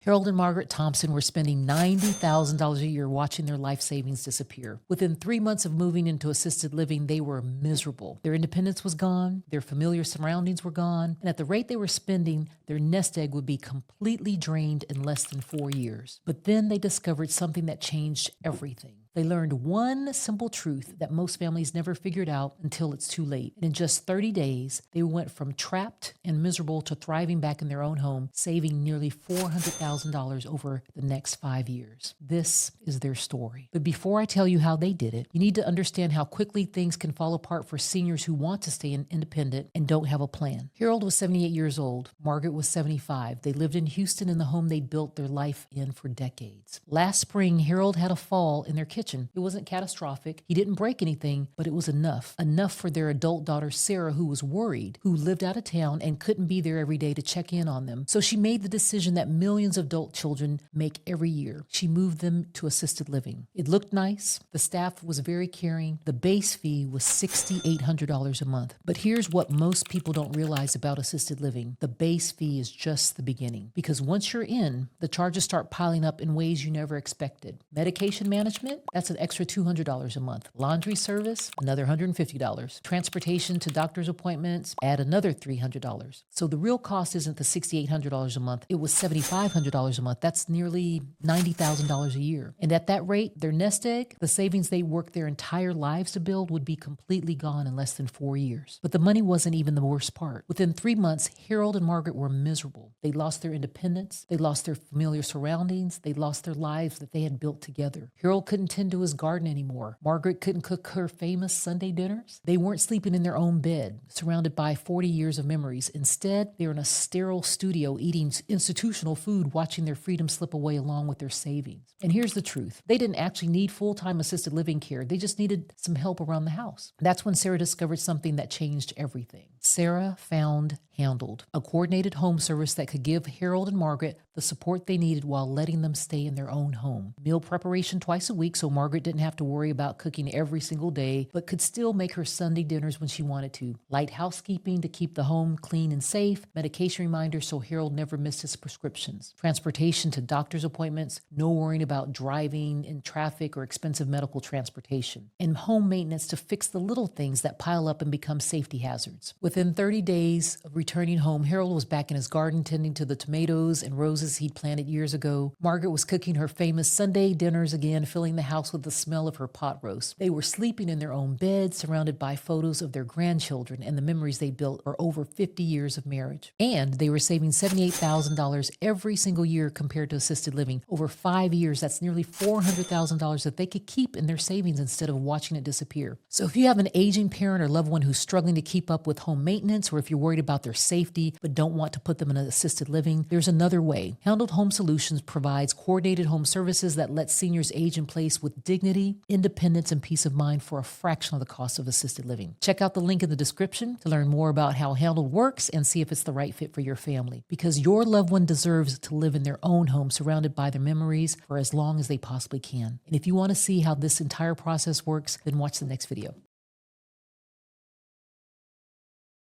Harold and Margaret Thompson were spending $90,000 a year watching their life savings disappear. Within 3 months of moving into assisted living, they were miserable. Their independence was gone, their familiar surroundings were gone, and at the rate they were spending, their nest egg would be completely drained in less than 4 years. But then they discovered something that changed everything. They learned one simple truth that most families never figured out until it's too late. And in just 30 days, they went from trapped and miserable to thriving back in their own home, saving nearly $400,000 over the next 5 years. This is their story. But before I tell you how they did it, you need to understand how quickly things can fall apart for seniors who want to stay independent and don't have a plan. Harold was 78 years old. Margaret was 75. They lived in Houston in the home they'd built their life in for decades. Last spring, Harold had a fall in their kitchen. It wasn't catastrophic. He didn't break anything, but it was enough for their adult daughter, Sarah, who was worried, who lived out of town and couldn't be there every day to check in on them. So she made the decision that millions of adult children make every year. She moved them to assisted living. It looked nice. The staff was very caring. The base fee was $6,800 a month. But here's what most people don't realize about assisted living. The base fee is just the beginning, because once you're in, the charges start piling up in ways you never expected. Medication management, that's an extra $200 a month. Laundry service, another $150. Transportation to doctor's appointments, add another $300. So the real cost isn't the $6,800 a month. It was $7,500 a month. That's nearly $90,000 a year. And at that rate, their nest egg, the savings they worked their entire lives to build, would be completely gone in less than 4 years. But the money wasn't even the worst part. Within 3 months, Harold and Margaret were miserable. They lost their independence. They lost their familiar surroundings. They lost their lives that they had built together. Harold couldn't tend to his garden anymore. Margaret couldn't cook her famous Sunday dinners. They weren't sleeping in their own bed, surrounded by 40 years of memories. Instead, they were in a sterile studio eating institutional food, watching their freedom slip away along with their savings. And here's the truth. They didn't actually need full-time assisted living care. They just needed some help around the house. That's when Sarah discovered something that changed everything. Sarah found Handled, a coordinated home service that could give Harold and Margaret the support they needed while letting them stay in their own home. Meal preparation twice a week so Margaret didn't have to worry about cooking every single day, but could still make her Sunday dinners when she wanted to. Light housekeeping to keep the home clean and safe. Medication reminders so Harold never missed his prescriptions. Transportation to doctor's appointments. No worrying about driving in traffic or expensive medical transportation. And home maintenance to fix the little things that pile up and become safety hazards. Within 30 days of returning home, Harold was back in his garden tending to the tomatoes and roses he'd planted years ago. Margaret was cooking her famous Sunday dinners again, filling the house with the smell of her pot roast. They were sleeping in their own beds, surrounded by photos of their grandchildren and the memories they built for over 50 years of marriage. And they were saving $78,000 every single year compared to assisted living. Over 5 years, that's nearly $400,000 that they could keep in their savings instead of watching it disappear. So if you have an aging parent or loved one who's struggling to keep up with home maintenance, or if you're worried about their safety but don't want to put them in an assisted living, there's another way. Handled Home Solutions provides coordinated home services that let seniors age in place with dignity, independence, and peace of mind for a fraction of the cost of assisted living. Check out the link in the description to learn more about how Handled works and see if it's the right fit for your family, because your loved one deserves to live in their own home surrounded by their memories for as long as they possibly can. And if you want to see how this entire process works, then watch the next video.